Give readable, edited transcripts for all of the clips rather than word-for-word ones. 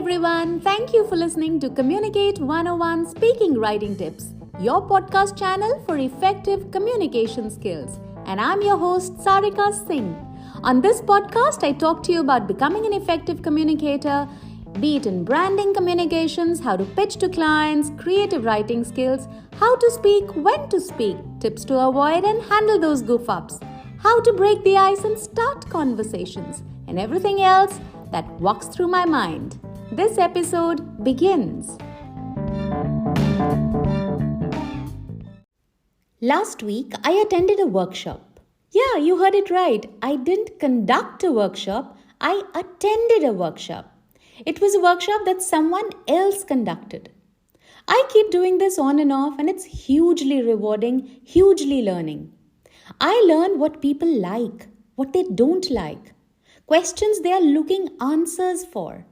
everyone. Thank you for listening to Communicate 101 Speaking Writing Tips, your podcast channel for effective communication skills. And I'm your host, Sarika Singh. On this podcast, I talk to you about becoming an effective communicator, be it in branding communications, how to pitch to clients, creative writing skills, how to speak, when to speak, tips to avoid and handle those goof-ups, how to break the ice and start conversations, and everything else that walks through my mind. This episode begins. Last week, I attended a workshop. Yeah, you heard it right. I didn't conduct a workshop. I attended a workshop. It was a workshop that someone else conducted. I keep doing this on and off, and it's hugely rewarding, hugely learning. I learn what people like, what they don't like, questions they are looking answers for.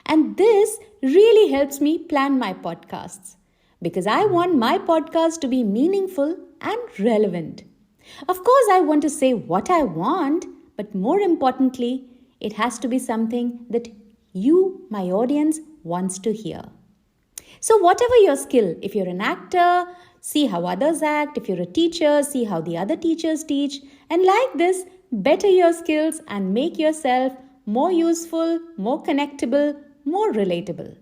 And this really helps me plan my podcasts because I want my podcast to be meaningful and relevant. Of course, I want to say what I want, but more importantly, it has to be something that you, my audience, wants to hear. So whatever your skill, if you're an actor, see how others act. If you're a teacher, see how the other teachers teach. And like this, better your skills and make yourself more useful, more connectable, more relatable.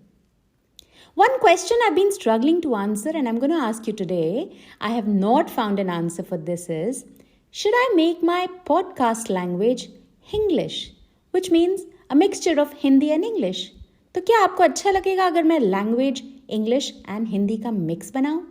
One question I've been struggling to answer and I'm going to ask you today, I have not found an answer for this is, should I make my podcast language English? Which means a mixture of Hindi and English. तो क्या आपको अच्छा लगेगा अगर मैं language, English and Hindi का mix बनाऊं?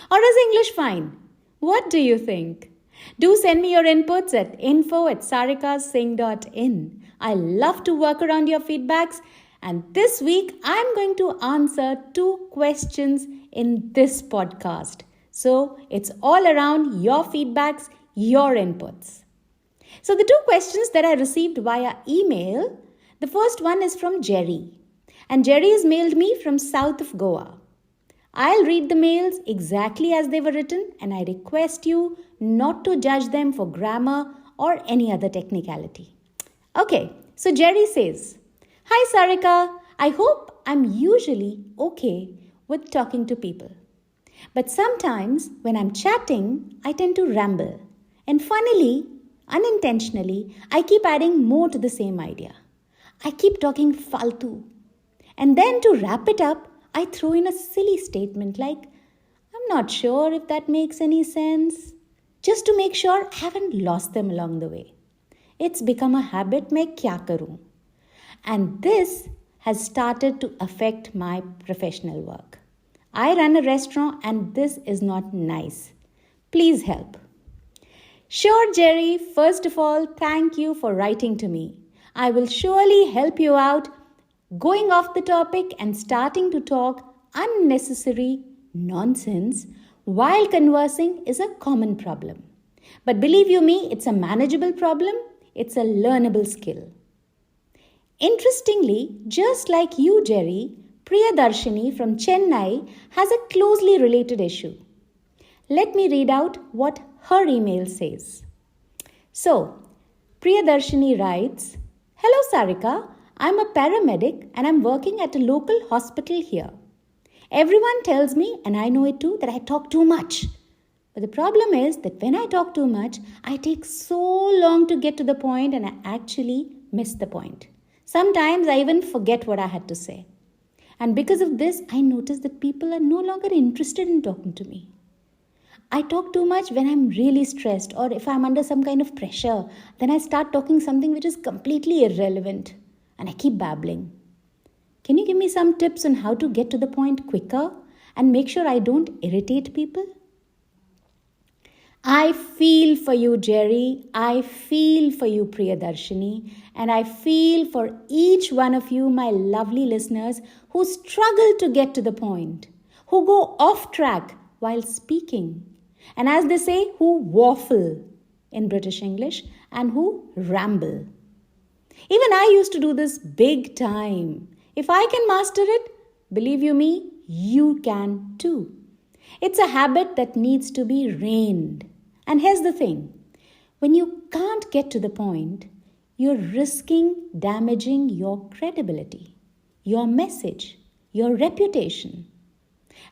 Or is English fine? What do you think? Do send me your inputs at info@sarikasingh.in. I love to work around your feedbacks. And this week, I'm going to answer 2 questions in this podcast. So it's all around your feedbacks, your inputs. So the 2 questions that I received via email, the first one is from Jerry. And Jerry has mailed me from south of Goa. I'll read the mails exactly as they were written and I request you not to judge them for grammar or any other technicality. Okay, so Jerry says, Hi Sarika, I hope I'm usually okay with talking to people. But sometimes when I'm chatting, I tend to ramble. And funnily, unintentionally, I keep adding more to the same idea. I keep talking faltu. And then to wrap it up, I throw in a silly statement like, I'm not sure if that makes any sense. Just to make sure I haven't lost them along the way. It's become a habit, मैं क्या करूं? And this has started to affect my professional work. I run a restaurant and this is not nice. Please help. Sure, Jerry, first of all, thank you for writing to me. I will surely help you out. Going off the topic and starting to talk unnecessary nonsense while conversing is a common problem. But believe you me, it's a manageable problem. It's a learnable skill. Interestingly, just like you, Jerry, Priyadarshini from Chennai has a closely related issue. Let me read out what her email says. So, Priyadarshini writes, Hello Sarika, I'm a paramedic and I'm working at a local hospital here. Everyone tells me, and I know it too, that I talk too much. But the problem is that when I talk too much, I take so long to get to the point and I actually miss the point. Sometimes I even forget what I had to say. And because of this, I notice that people are no longer interested in talking to me. I talk too much when I'm really stressed or if I'm under some kind of pressure. Then I start talking something which is completely irrelevant. And I keep babbling. Can you give me some tips on how to get to the point quicker and make sure I don't irritate people? I feel for you, Jerry. I feel for you, Priyadarshini. And I feel for each one of you, my lovely listeners, who struggle to get to the point, who go off track while speaking. And as they say, who waffle in British English and who ramble. Even I used to do this big time. If I can master it, believe you me, you can too. It's a habit that needs to be reined. And here's the thing. When you can't get to the point, you're risking damaging your credibility. your message, your reputation.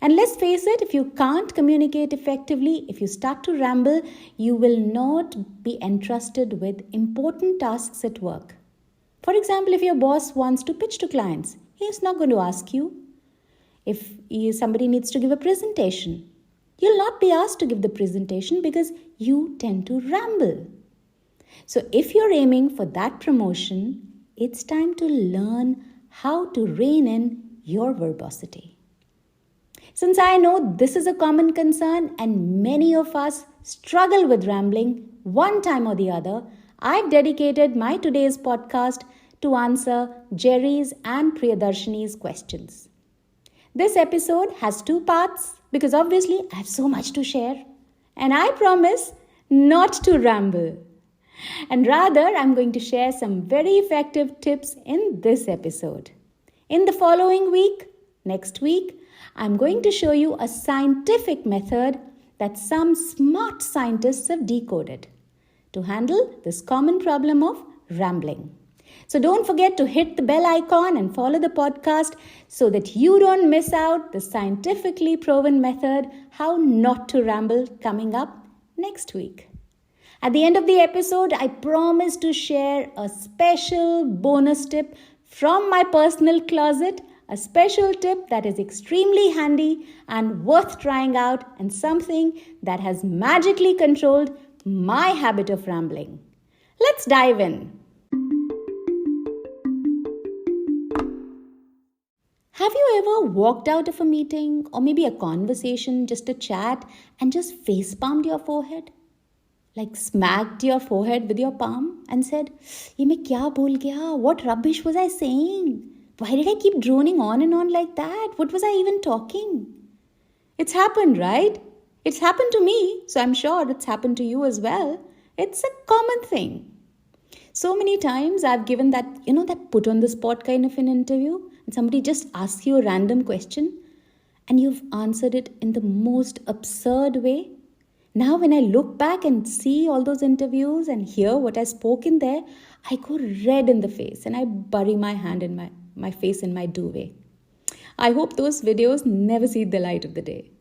And let's face it, if you can't communicate effectively, if you start to ramble, you will not be entrusted with important tasks at work. For example, if your boss wants to pitch to clients, he is not going to ask you. If somebody needs to give a presentation, you'll not be asked to give the presentation because you tend to ramble. So if you're aiming for that promotion, it's time to learn how to rein in your verbosity. Since I know this is a common concern and many of us struggle with rambling one time or the other, I've dedicated my today's podcast to answer Jerry's and Priyadarshini's questions. This episode has 2 parts because obviously I have so much to share, and I promise not to ramble. And rather, I'm going to share some very effective tips in this episode. In the following week, next week, I'm going to show you a scientific method that some smart scientists have decoded to handle this common problem of rambling. So don't forget to hit the bell icon and follow the podcast so that you don't miss out the scientifically proven method how not to ramble coming up next week. At the end of the episode, I promise to share a special bonus tip from my personal closet, a special tip that is extremely handy and worth trying out and something that has magically controlled my habit of rambling. Let's dive in. Have you ever walked out of a meeting or maybe a conversation, just a chat, and just face palmed your forehead? Like smacked your forehead with your palm and said, "Ye main kya bol gaya? What rubbish was I saying? Why did I keep droning on and on like that? What was I even talking?" It's happened, right? It's happened to me, so I'm sure it's happened to you as well. It's a common thing. So many times I've given that put on the spot kind of an interview, and somebody just asks you a random question and you've answered it in the most absurd way. Now when I look back and see all those interviews and hear what I spoke in there, I go red in the face and I bury my hand in my face in my duvet. I hope those videos never see the light of the day.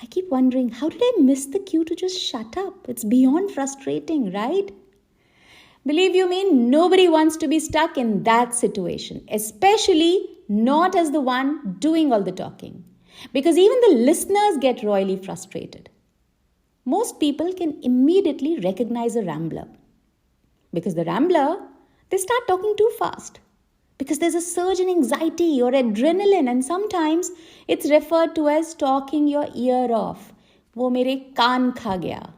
I keep wondering, how did I miss the cue to just shut up? It's beyond frustrating, right? Believe you me, nobody wants to be stuck in that situation, especially not as the one doing all the talking. Because even the listeners get royally frustrated. Most people can immediately recognize a rambler. Because the rambler, they start talking too fast. Because there's a surge in anxiety or adrenaline, and sometimes it's referred to as talking your ear off. Wo mere kaan kha gaya.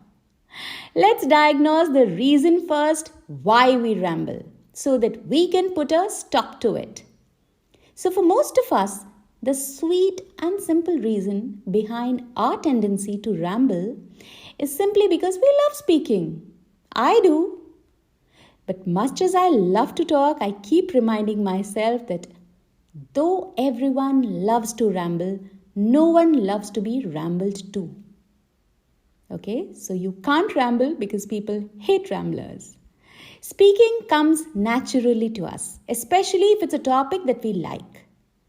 Let's diagnose the reason first why we ramble so that we can put a stop to it. So for most of us, the sweet and simple reason behind our tendency to ramble is simply because we love speaking. I do. But much as I love to talk, I keep reminding myself that though everyone loves to ramble, no one loves to be rambled to. Okay, so you can't ramble because people hate ramblers. Speaking comes naturally to us, especially if it's a topic that we like.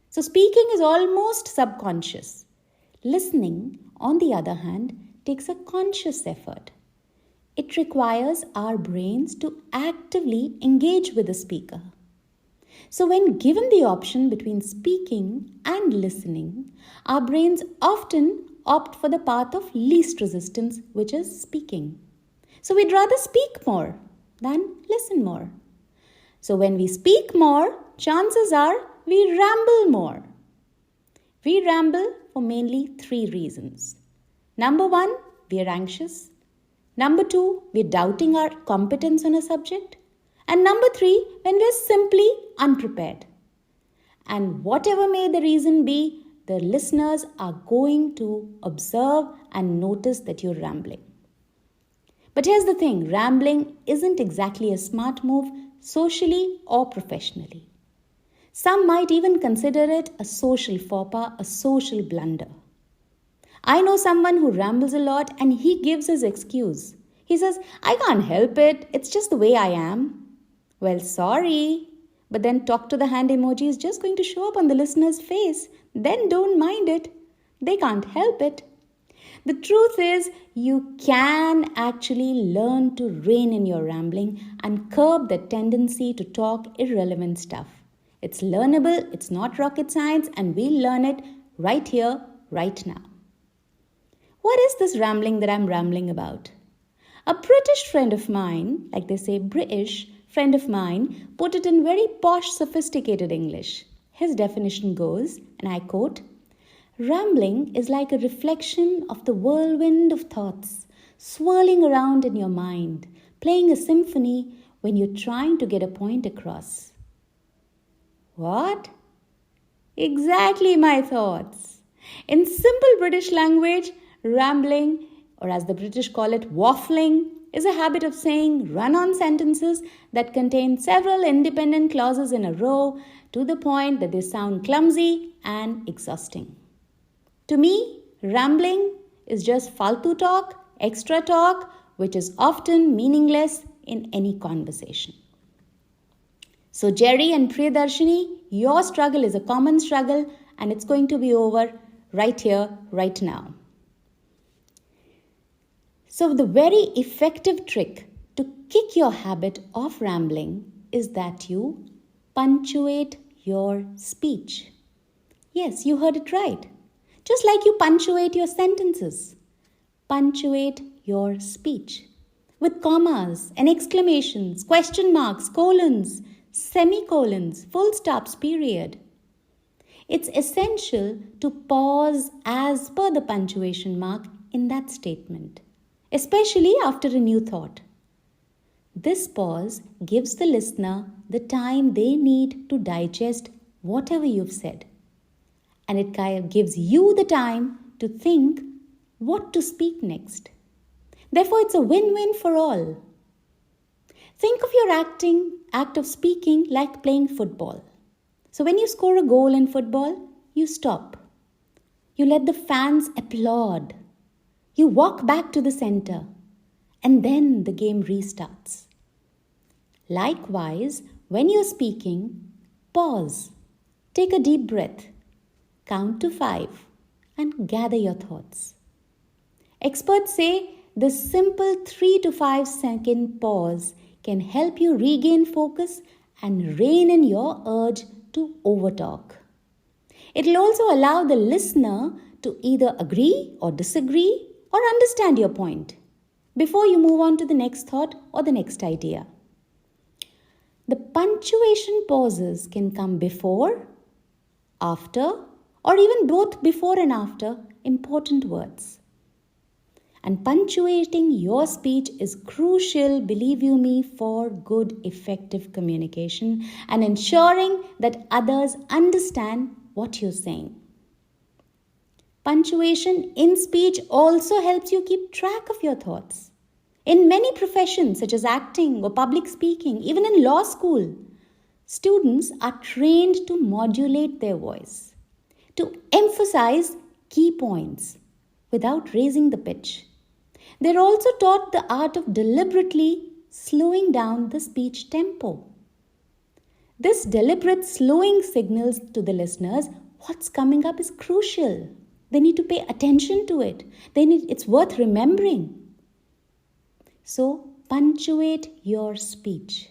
So speaking is almost subconscious. Listening, on the other hand, takes a conscious effort. It requires our brains to actively engage with the speaker. So when given the option between speaking and listening, our brains often opt for the path of least resistance, which is speaking. So we'd rather speak more than listen more. So when we speak more, chances are we ramble more. We ramble for mainly 3 reasons. Number 1, we are anxious. Number 2, we're doubting our competence on a subject. And number 3, when we're simply unprepared. And whatever may the reason be, the listeners are going to observe and notice that you're rambling. But here's the thing, rambling isn't exactly a smart move socially or professionally. Some might even consider it a social faux pas, a social blunder. I know someone who rambles a lot and he gives his excuse. He says, "I can't help it, it's just the way I am." Well, sorry, but then talk to the hand emoji is just going to show up on the listener's face. Then don't mind it. They can't help it. The truth is, you can actually learn to rein in your rambling and curb the tendency to talk irrelevant stuff. It's learnable, it's not rocket science, and we'll learn it right here, right now. What is this rambling that I'm rambling about? A British friend of mine, like they say British friend of mine, put it in very posh, sophisticated English. His definition goes, and I quote, "Rambling is like a reflection of the whirlwind of thoughts swirling around in your mind, playing a symphony when you're trying to get a point across." What? Exactly my thoughts. In simple British language, rambling, or as the British call it, waffling, is a habit of saying run-on sentences that contain several independent clauses in a row to the point that they sound clumsy and exhausting. To me, rambling is just faltu talk, extra talk, which is often meaningless in any conversation. So Jerry and Priyadarshini, your struggle is a common struggle and it's going to be over right here, right now. So the very effective trick to kick your habit of rambling is that you punctuate your speech. Yes, you heard it right. Just like you punctuate your sentences. Punctuate your speech with commas and exclamations, question marks, colons, semicolons, full stops, period. It's essential to pause as per the punctuation mark in that statement, especially after a new thought. This pause gives the listener the time they need to digest whatever you've said. And it kind of gives you the time to think what to speak next. Therefore, it's a win-win for all. Think of your act of speaking like playing football. So when you score a goal in football, you stop. You let the fans applaud. You walk back to the center. And then the game restarts. Likewise, when you're speaking, pause. Take a deep breath. Count to 5 and gather your thoughts. Experts say the simple 3 to 5 second pause can help you regain focus and rein in your urge to overtalk. It will also allow the listener to either agree or disagree or understand your point before you move on to the next thought or the next idea. The punctuation pauses can come before, after, or even both before and after important words. And punctuating your speech is crucial, believe you me, for good, effective communication and ensuring that others understand what you're saying. Punctuation in speech also helps you keep track of your thoughts. In many professions such as acting or public speaking, even in law school, students are trained to modulate their voice, to emphasize key points without raising the pitch. They're also taught the art of deliberately slowing down the speech tempo. This deliberate slowing signals to the listeners what's coming up is crucial. They need to pay attention to it. It's worth remembering. So, punctuate your speech.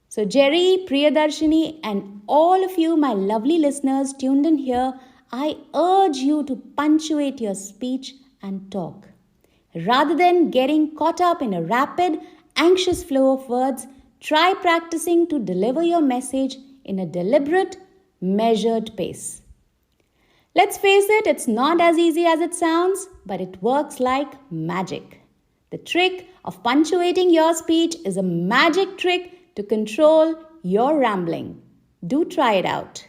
So, Jerry, Priyadarshini, and all of you, my lovely listeners tuned in here, I urge you to punctuate your speech and talk. Rather than getting caught up in a rapid, anxious flow of words, try practicing to deliver your message in a deliberate, measured pace. Let's face it, it's not as easy as it sounds, but it works like magic. The trick of punctuating your speech is a magic trick to control your rambling. Do try it out.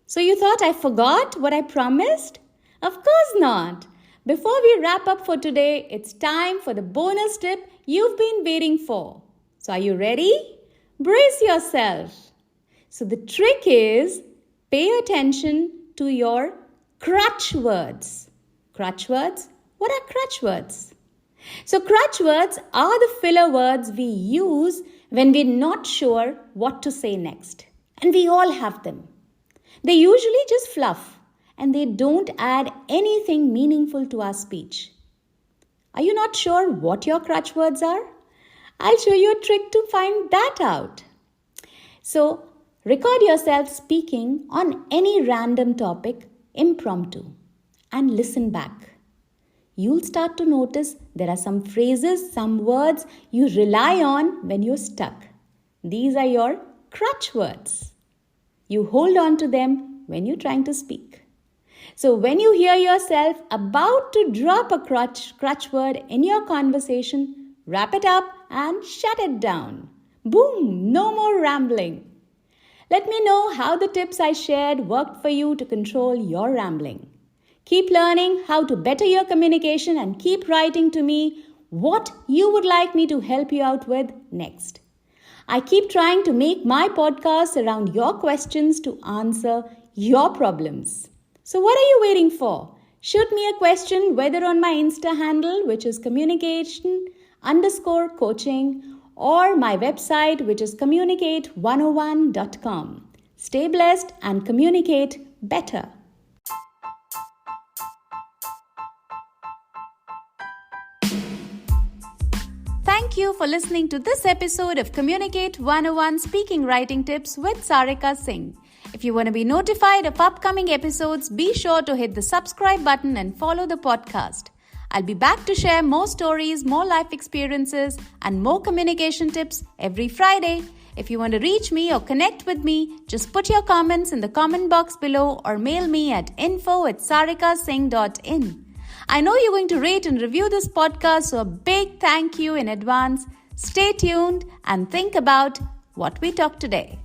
So you thought I forgot what I promised? Of course not. Before we wrap up for today, it's time for the bonus tip you've been waiting for. So are you ready? Brace yourself. So the trick is pay attention to your crutch words. Crutch words? What are crutch words? So, crutch words are the filler words we use when we're not sure what to say next. And we all have them. They usually just fluff and they don't add anything meaningful to our speech. Are you not sure what your crutch words are? I'll show you a trick to find that out. So, record yourself speaking on any random topic, impromptu, and listen back. You'll start to notice there are some phrases, some words you rely on when you're stuck. These are your crutch words. You hold on to them when you're trying to speak. So when you hear yourself about to drop a crutch word in your conversation, wrap it up and shut it down. Boom! No more rambling. Let me know how the tips I shared worked for you to control your rambling. Keep learning how to better your communication and keep writing to me what you would like me to help you out with next. I keep trying to make my podcast around your questions to answer your problems. So what are you waiting for? Shoot me a question whether on my Insta handle, which is communication_coaching, or my website, which is communicate101.com. Stay blessed and communicate better. Thank you for listening to this episode of Communicate 101 Speaking Writing Tips with Sarika Singh. If you want to be notified of upcoming episodes, be sure to hit the subscribe button and follow the podcast. I'll be back to share more stories, more life experiences, and more communication tips every Friday. If you want to reach me or connect with me, just put your comments in the comment box below or mail me at info@sarikasingh.in. I know you're going to rate and review this podcast, so a big thank you in advance. Stay tuned and think about what we talked today.